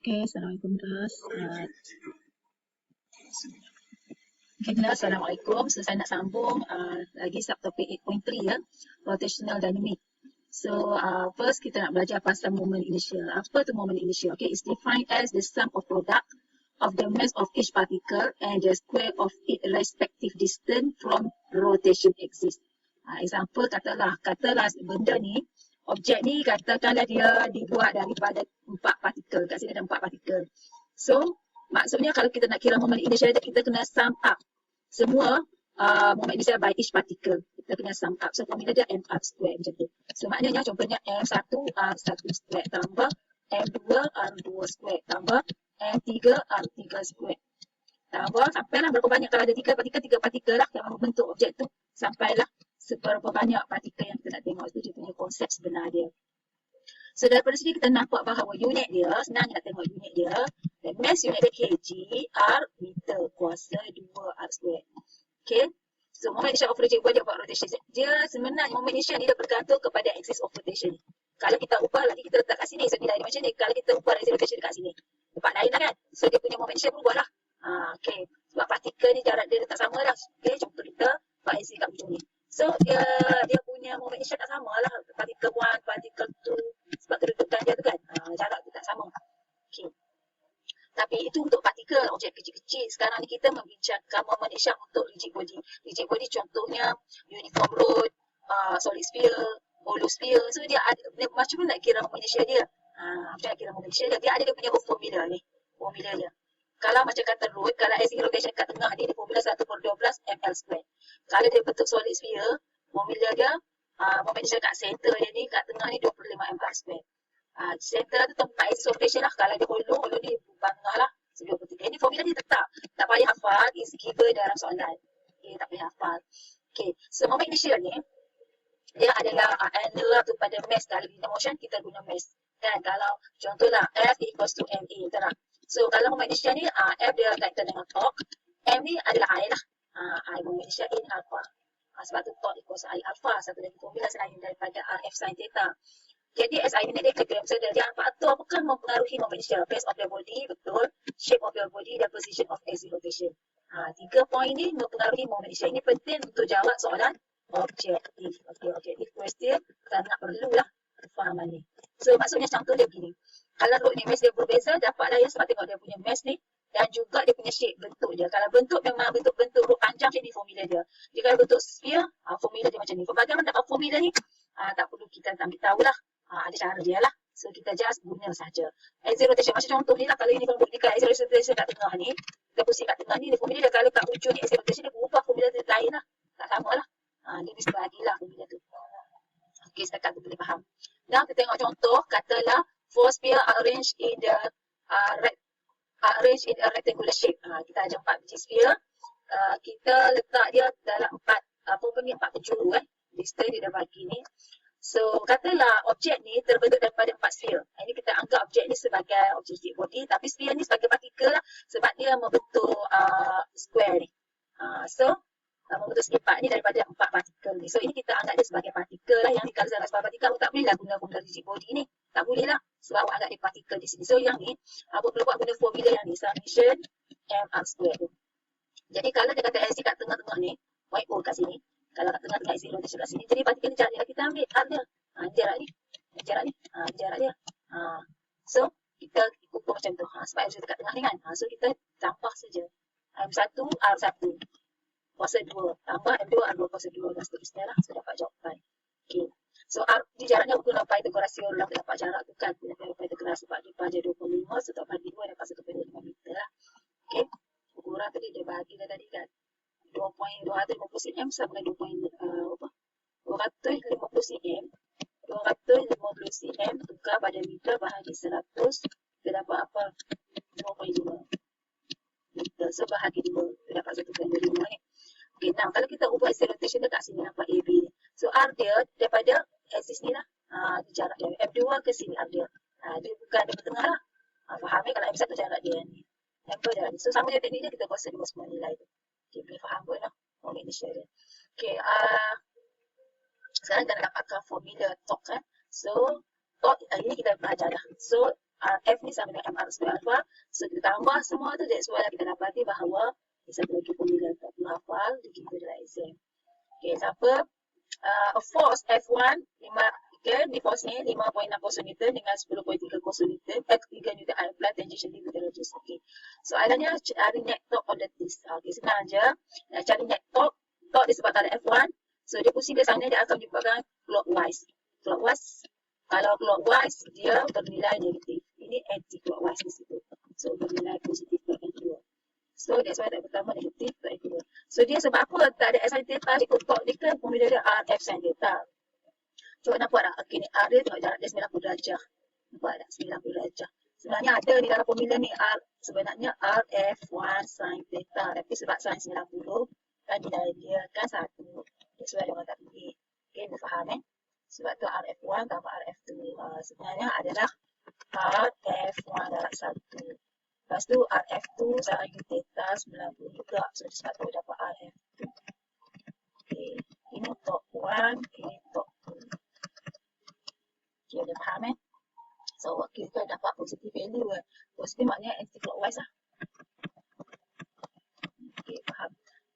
Okay, Assalamualaikum Nas. Okay, Nas, Assalamualaikum. So, saya nak sambung lagi subtopik 8.3 ya, rotational dynamic. So, first kita nak belajar pasal moment initial. Apa tu moment initial? Okay, it's defined as the sum of product of the mass of each particle and the square of its respective distance from rotation axis. Example, katalah benda ni, objek ni katakanlah dia dibuat daripada 4 partikel. Kat sini ada 4 partikel. So, maksudnya kalau kita nak kira moment initial, kita kena sum up semua moment initial by each particle. Kita kena sum up. So, formula dia M_R square macam tu. So, maknanya contohnya M1 R1 square tambah M2 R2 square tambah M3 R3 square. Tambah sampailah berapa banyak, kalau ada 3 partikel lah yang membentuk objek tu, sampailah seberapa banyak partikel yang kita nak tengok. Itu dia punya konsep sebenar dia. So daripada sini kita nampak bahawa unit dia, senang nak tengok unit dia. The mass unit dia kg, R meter kuasa 2 R square. Okay. So moment initial of rotation, dia buat rotation. Dia sebenarnya moment initial ni dia bergantung kepada axis of rotation. Kalau kita ubah lagi, kita letak kat sini. So nilai dia macam ni. Kalau kita ubah axis rotation dekat sini, tempat lain lah kan. So dia punya moment initial berubah lah. Okay. Sebab partikel ni jarak dia tak sama lah. Okay. Contoh kita buat axis kat ujung ni. So dia punya moment initial tak sama lah. Partikel 1, partikel 2. Sebab kedudukan dia tu kan. Jarak tu tak sama. Okay. Tapi itu untuk partikel, objek kecil-kecil. Sekarang ni kita membincangkan moment initial untuk rigid body. Rigid body contohnya uniform road, solid sphere, hollow sphere. So dia ada, macam mana nak kira moment initial dia? Macam nak kira moment initial dia? Dia ada dia punya formula ni. Formula dia. Kalau macam kata road, kalau axis rotation kat tengah ni, dia formula 1/12 ml square. Kalau dia bentuk solid sphere, formula dia, moment initial kat center dia ni, kat tengah ni 25 ml square. Center tu tempat axis rotation lah. Kalau dia hollow ni bukan tengah lah. So 23. Ini formula dia tetap. Tak payah hafal, is given dalam soalan. Okay, tak payah hafal. Okay, so moment initial ni, dia adalah angular kepada mass. Kalau linear motion, kita guna mass. Dan kalau contohlah F equals to MA, betul tak? So kalau moment initial ni, F dia kaitan dengan torque. M ni adalah I lah. I moment initial in alpha. Sebab tu torque equals I alpha. Satu lagi formula selain daripada RF sin theta. Jadi SI unit diagram, so dia faktor apakah mempengaruhi moment initial? Phase of the body, betul. Shape of the body dan position of axis rotation. 3 poin ni mempengaruhi moment initial. Ini penting untuk jawab soalan objektif. Okay, objektif question, kita nak perlulah kefahaman ni. So maksudnya contoh dia begini. Kalau road ni mass dia berbeza, dapatlah ya sebab tengok dia punya mass ni dan juga dia punya shape, bentuk dia. Kalau bentuk memang bentuk-bentuk road panjang macam ni formula dia. Jika bentuk sphere, formula dia macam ni. Bagaimana dapat formula ni? Tak perlu kita ambil tahulah. Ada cara dia lah. So kita just guna saja. Axis rotation macam contoh ni lah. Kalau ini kalau buktikan axis rotation kat tengah ni, kita pusing kat tengah ni, dia formula dia. Kalau kat ujung ni axis rotation dia berubah formula dia lain lah. Tak sama lah. Dia mesti bagilah formula tu. Okay, setakat tu boleh faham. Dan kita tengok contoh, katalah four sphere arranged in the rectangular shape. Kita ada 4 biji sphere. Kita letak dia dalam 4 penjuru. Distance dia dah bagi ni. So, katalah objek ni terbentuk daripada 4 sphere. Ini kita anggap objek ni sebagai objek body, tapi sphere ni sebagai partikel lah, sebab dia membentuk square ni. So, membentuk sifat ni daripada 4 partikel ni. So, ini kita anggap dia sebagai partikel lah. Yang ni kalau sebagai partikel, tak boleh lah guna formula rigid body ni. Tak boleh lah, sebab awak anggap dia partikel di sini. So, yang ni, perlu buat guna formula yang ni, summation mr square tu. Jadi, kalau dia kata LC kat tengah-tengah ni, YO kat sini, kalau kat tengah-tengah isi rotation kat sini, jadi partikel ni jarak dia, kita ambil R dia. Jarak ni. Jarak dia. So, kita ukur macam tu. Sebab R kat tengah ni kan. So, kita tambah saja. M1, R1. Kuasa 2. Tambah M2, R2 kuasa 2. Dan seterusnya lah. So, dapat jawapan. Okay. So, R di jaraknya guna Pythagoras theorem lah. Dapat jarak tu kan. Guna Pythagoras sebab dia pada 25. So, dapat 2 dapat 1.5 meter lah. Okay. Ukuran tadi dia bagi dah tadi kan. 250 cm sama dengan 250 cm. 250 cm tukar pada meter bahagi 100. Kita dapat apa? 2.5 meter. So bahagi 2. Kita dapat 1.5 ni. Okay, now kalau kita ubah axis rotation dekat sini, dapat AB ni. So R dia daripada axis ni lah. Jarak dia. M2 ke sini R dia. Dia bukan di tengah lah. Faham ni kalau M1 jarak dia ni. M2 jarak ni. So sama je teknik dia, kita kuasa 2 semua nilai tu. Okay, boleh faham pun lah. Moment initial dia. Okay, sekarang kita nak dapatkan formula torque kan. So, torque ini kita belajar dah. So, RF ni sama dengan MR square alpha. So kita tambah semua tu, that's why kita dapati bahawa satu lagi formula tak perlu hafal, digitu dalam exam. Okay, siapa? A force F1, 5, okay, ni force ni 5.60 Newton dengan 10.30 Newton, 3 Newton I apply tangentially with the radius. Okay. Soalannya cari net torque on the disc. Okay, senang je. Cari net torque. Torque disebabkan ada F1. So dia pusing ke sana, dia akan menyebabkan clockwise. Clockwise. Kalau clockwise, dia bernilai negatif. Ini anti-clockwise di situ. So bernilai positif yang kedua. So that's why yang pertama negatif, yang kedua. So dia sebab apa tak ada sin theta, ikut torque dia kan formula dia RF sin theta. Cuba nampak tak? Okay, ni R dia tengok jarak dia 90 darjah. Nampak tak? 90 darjah. Sebenarnya ada di dalam formula ni R, sebenarnya RF1 sin theta. Tapi sebab sin 90 kan dia kan 1. That's why dia orang tak pilih. Okay, boleh faham Sebab tu RF1 tambah RF2. Sebenarnya adalah RF1 darab 1. Lepas tu RF2 sin theta 90 juga. So sebab tu dapat RF2. Okay, ini torque 1, ini torque 2. Okay, dah faham So kita dapat positive value. Positive maknanya anti-clockwise lah. Okay, faham.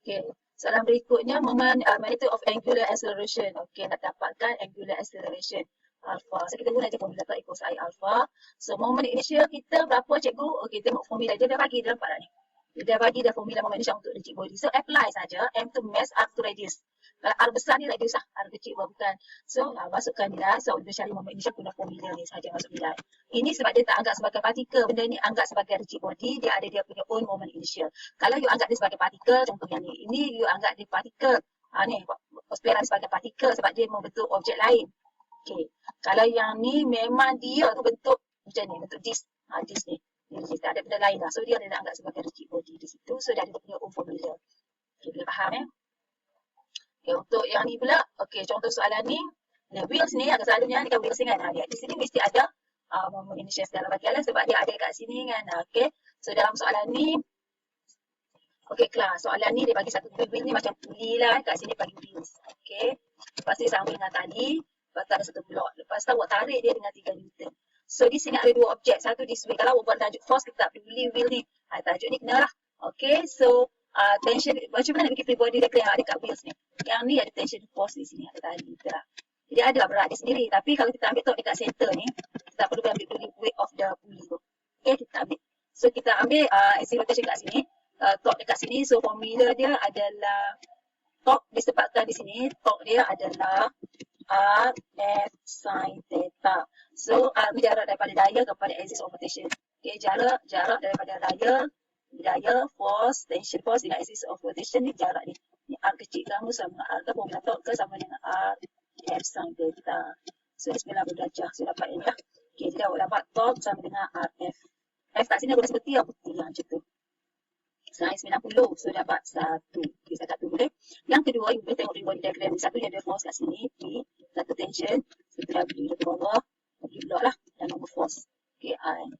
Okay, soalan berikutnya moment magnitude of angular acceleration. Okay, nak dapatkan angular acceleration alpha. So kita guna je formula torque equals I alpha. So moment initial kita berapa cikgu? Okay, tengok formula dia dah bagi, dia nampak tak ni? Dia dah bagi dah formula moment initial untuk rigid body. So apply saja M to mass, R to radius. Kalau R besar ni radius lah, R kecil bukan. So masukkan nilai. So dia cari moment initial guna formula ni saja masuk nilai. Ini sebab dia tak anggap sebagai partikel. Benda ni anggap sebagai rigid body. Dia ada dia punya own moment initial. Kalau you anggap dia sebagai partikel, contohnya ni. Ini you anggap dia partikel. Ni spiral sebagai partikel sebab dia membentuk objek lain. Okay. Kalau yang ni memang dia tu bentuk macam ni, bentuk disk. Disk ni. Dia tak ada benda lain lah. So dia ada anggap sebagai rigid body di situ. So dia ada dia punya own formula. Okay, boleh faham Okay, untuk yang ni pula, okay, contoh soalan ni, wheels ni agak selalunya ni kan wheels ni kan, di sini mesti ada moment initial dalam bagian sebab dia ada kat sini kan, okay. So dalam soalan ni, okay kelas, soalan ni dia bagi satu wheel ni macam puli lah, kat sini bagi wheels, okay. Lepas tu dia sama dengan tadi, lepas tu ada satu blok, lepas tu awak tarik dia dengan 3 Newton. So di sini ada dua objek, satu this way, kalau awak buat tajuk force, kita tak peduli wheel ni, tajuk ni kena lah, okay. So tension, macam mana nak bikin free body diagram yang ada kat wheels ni. Yang ni ada tension force di sini, ada tadi. Jadi ada berat dia sendiri. Tapi kalau kita ambil torque dekat center ni, kita tak perlu ambil weight of the pulley tu. Okay, kita ambil. So kita ambil acceleration kat sini, torque dekat sini. So formula dia adalah, torque disebabkan di sini, torque dia adalah RF sin theta. So ni jarak daripada daya kepada axis of rotation. Okay, jarak daripada daya, force, tension force dengan axis of rotation ni jarak ni. Ni R kecil kamu sama dengan R ke formula torque ke sama dengan R F sin theta. So 90 darjah. So dapat ini lah. Okay, jadi awak dapat torque sama dengan RF. F kat sini aku seperti yang putih yang macam tu. Sin 90. So dapat 1. Okay, satu boleh. Yang kedua, you boleh tengok free body diagram. Satu dia ada force kat sini. P. Satu tension. Satu W dari bawah. W block lah. Dan nombor force. Okay, I.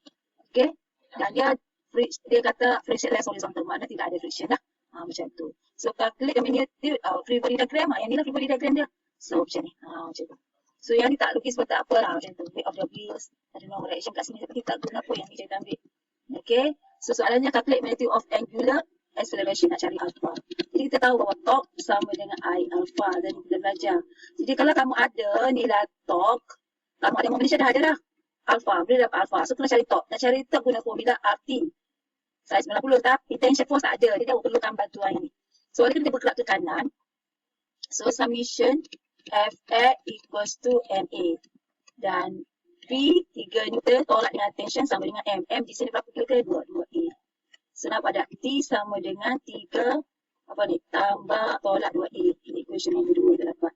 Okay. Dan dia kata frictionless horizontal, makna tidak ada friction lah. Macam tu. So calculate the magnitude free body diagram. Yang ni lah free body diagram dia. So macam ni. Macam tu. So yang ni tak lukis pun tak apa lah. Macam tu. Weight of the wheels. Ada normal reaction kat sini. Tapi tak guna pun yang ni kita ambil. Okay. So soalannya calculate magnitude of angular acceleration, nak cari alpha. Jadi kita tahu bahawa torque sama dengan I alpha. Dan kita belajar. Jadi kalau kamu ada nilai torque, kamu ada moment initial dah ada dah. Alpha. Boleh dapat alpha. So kena cari torque. Nak cari torque guna formula RT. Size 90, tapi tension force tak ada. Jadi awak perlukan bantuan ini. So, kita bergerak ke kanan. So, summation Fx equals to MA. Dan P 3 Newton tolak dengan tension sama dengan M. M di sini berapa kira-kira? 2A. So, nampak ada T sama dengan 3 tambah tolak 2A. Ini equation yang kedua kita dapat.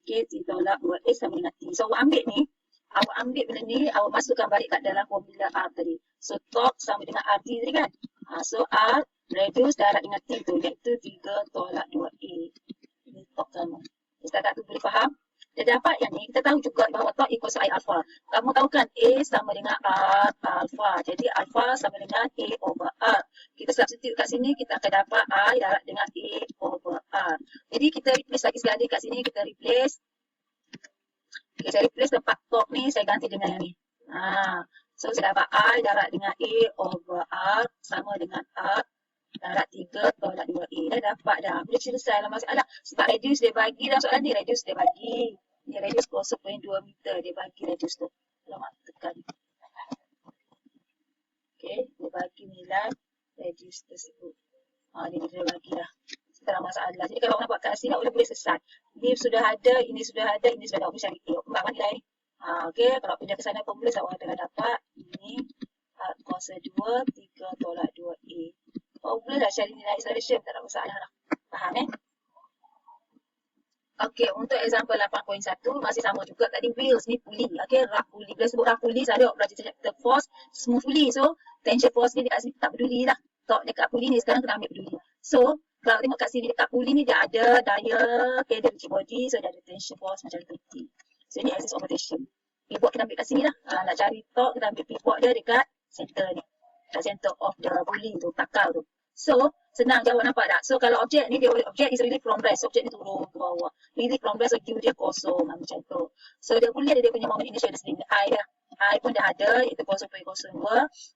Okay, T tolak 2A sama dengan T. So, awak ambil ni. Awak ambil benda ni, awak masukkan balik kat dalam formula R tadi. So, torque sama dengan RT tadi kan. So, R reduce darab dengan T tu, iaitu 3 tolak 2A. Ini torque kamu. Kita tak tu boleh faham? Dia dapat yang ni, kita tahu juga bahawa torque equals I alpha. Kamu tahu kan A sama dengan R alpha. Jadi, alpha sama dengan A over R. Kita substitute kat sini, kita akan dapat I darab dengan A over R. Jadi, kita replace lagi sekali kat sini, kita replace. Okay, saya replace tempat torque ni, saya ganti dengan yang ni. So, saya dapat I darab dengan A over R sama dengan R darab 3 tolak 2A. Dah dapat dah. Boleh selesai lah masalah. Sebab radius dia bagi dalam soalan ni, radius dia bagi. Ni radius 0.2 meter. Dia bagi radius tu. Alamak, tekan. Okay, dia bagi nilai radius tersebut. Dia bagi dah. Tak ada masalah. Jadi kalau orang buat kat sini, boleh selesai. Ini sudah ada, ini sudah ada, ini sudah ada. Boleh cari kembang nilai ni. Okay, kalau pindah ke sana pun boleh. Awak akan dapat ini kuasa 2, 3 tolak 2A. Oh, boleh lah cari nilai acceleration. Tak ada masalah lah. Faham Okey, untuk example 8.1 masih sama juga tadi wheels ni puli. Okey, rak puli. Bila sebut rak puli, saya ada belajar chapter force, smooth puli. So, tension force ni dekat sini tak peduli lah. Tok dekat puli ni sekarang kena ambil peduli. So, kalau tengok kat sini dekat puli ni dia ada daya, okay, dia rigid body, so dia ada tension force macam tu. So, ini axis of rotation. Pivot kita ambil kat sini lah. Nak cari tok, kita ambil pivot dia dekat center ni. Dekat center of the puli tu, takal tu. So, senang jawab, nampak tak? So, kalau objek ni, objek is really from rest. Objek ni turun ke bawah. Really from rest, so Q dia kosong. Macam tu. So, dia boleh ada dia punya moment initial sendiri. I dah. I pun dah ada, iaitu 0.02.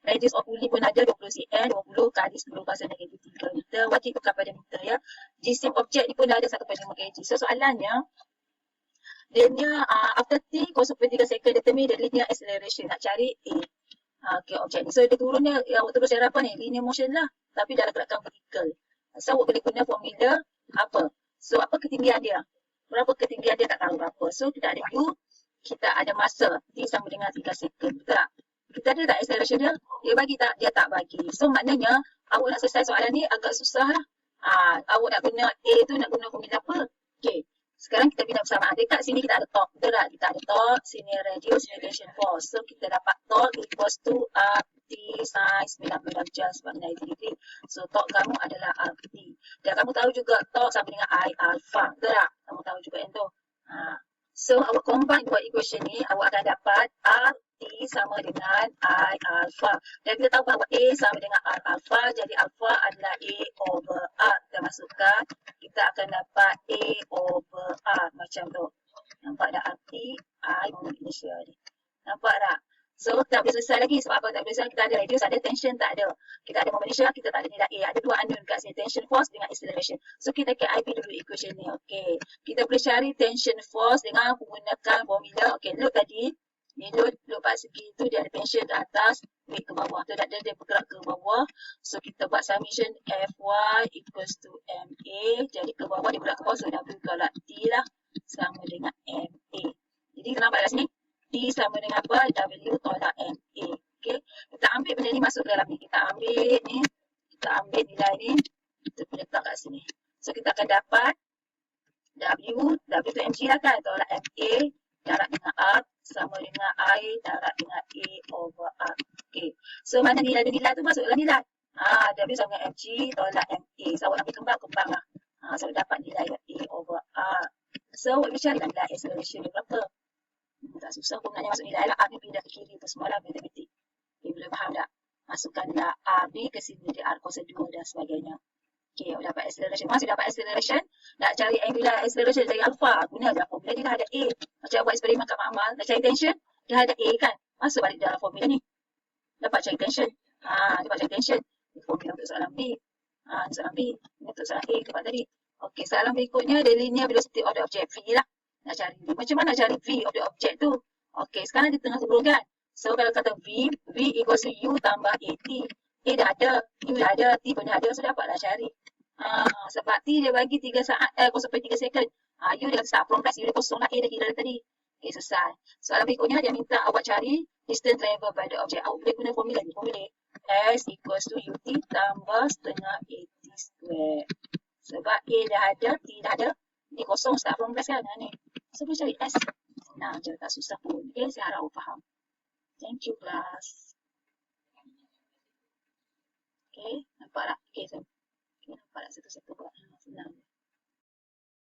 Radius of puli pun ada 20 cm, 20 kali 10 pasal negatif 3 meter. Wajib tukar pada meter ya. Jisim objek ni pun dah ada 1.5 kg. So, soalannya, dia punya after T 0.3 second determine the linear acceleration. Nak cari A. Okay, objek ni. So, dia turunnya, yang turun secara apa ni? Linear motion lah. Tapi dalam gerakan vertikal. So, awak boleh guna formula apa? So, apa ketinggian dia? Berapa ketinggian dia tak tahu berapa. So, kita ada U, kita ada masa. T sama dengan 3 second. Betul tak? Kita ada tak acceleration dia? Dia bagi tak? Dia tak bagi. So, maknanya, awak nak selesai soalan ni agak susah lah. Awak nak guna A tu, nak guna formula apa? Okay. Sekarang kita pindah bersamaan. Dekat sini kita ada torque. Betul tak? Kita ada torque, sini radius, sini tension force. So, kita dapat torque equals to RT sin 90 darjah sebab 90 degree. So, torque kamu adalah RT. Dan kamu tahu juga torque sama dengan I alpha. Betul tak? Kamu tahu juga yang tu. So, awak combine dua equation ni, awak akan dapat RT sama dengan I alpha. Dan kita tahu bahawa A sama dengan R alpha. Jadi, alpha adalah A over R. Kita masukkan, kita akan dapat A over R. Macam tu. Nampak tak RT? I moment initial ni. Nampak tak? So, tak boleh selesai lagi. Sebab apa tak boleh selesai? Kita ada radius, ada tension, tak ada. Kita ada moment initial, kita tak ada nilai A. Ada dua unknown kat sini. Tension force dengan acceleration. So, kita KIP dulu equation ni. Okay. Kita boleh cari tension force dengan menggunakan formula. Okay, load tadi. Ni load pada segi tu dia ada tension ke atas, weight ke bawah. Tu dia bergerak ke bawah. So, kita buat summation Fy equals to MA. Jadi, ke bawah dia bergerak ke bawah. So, W tolak T lah. Sama dengan MA. Jadi, kenapa kat sini? T sama dengan apa? W tolak MA. Okay. Kita ambil benda ni masuk dalam ni. Kita ambil ni. Kita ambil nilai ni. Kita letak kat sini. So, kita akan dapat W tu mg lah kan. Tolak MA. Darab dengan R. Sama dengan I. Darab dengan A over R. Okay. So, mana nilai-nilai tu masuk dalam nilai. W sama dengan mg. Tolak MA. So, awak ambil kembang lah. So, dapat nilai A over R. So, awak cari nilai acceleration berapa. Tak susah pun nak masuk nilai lah. R ni pindah ke kiri tu semua lah matematik. Okay, boleh faham tak? Masukkanlah R ni ke sini dia R kuasa 2 dan sebagainya. Okay, awak dapat acceleration. Masih dapat acceleration. Nak cari angular acceleration dari alpha. Guna je formula dia dah ada A. Macam buat eksperimen kat makmal. Nak cari tension. Dia ada A kan. Masuk balik dalam formula ni. Dapat cari tension. Dapat cari tension. Ini formula untuk soalan B. Soalan B. Ini untuk soalan A tempat tadi. Okay, soalan berikutnya dia linear velocity of the object V lah. Nak cari V. Macam mana nak cari V of the object tu? Okay, sekarang di tengah turun kan? So, kalau kata V equals to U tambah AT. A dah ada, U dah ada, T pun dah ada. So, dapatlah cari. Sebab T dia bagi 3 saat, 0.3 second. U dia kata start from rest, U dia kosong lah. A dah kira tadi. Okay, selesai. Soalan berikutnya dia minta awak cari distance travel by the object. Awak boleh guna formula ni. Formula S equals to UT tambah setengah AT square. Sebab A dah ada, T dah ada. Ni kosong start from rest kan? Ni. So, boleh cari S. Nah, je tak susah pun. Okay, saya harap awak faham. Thank you, class. Okay, nampak tak? Okay, nampak tak satu-satu buat. Senang.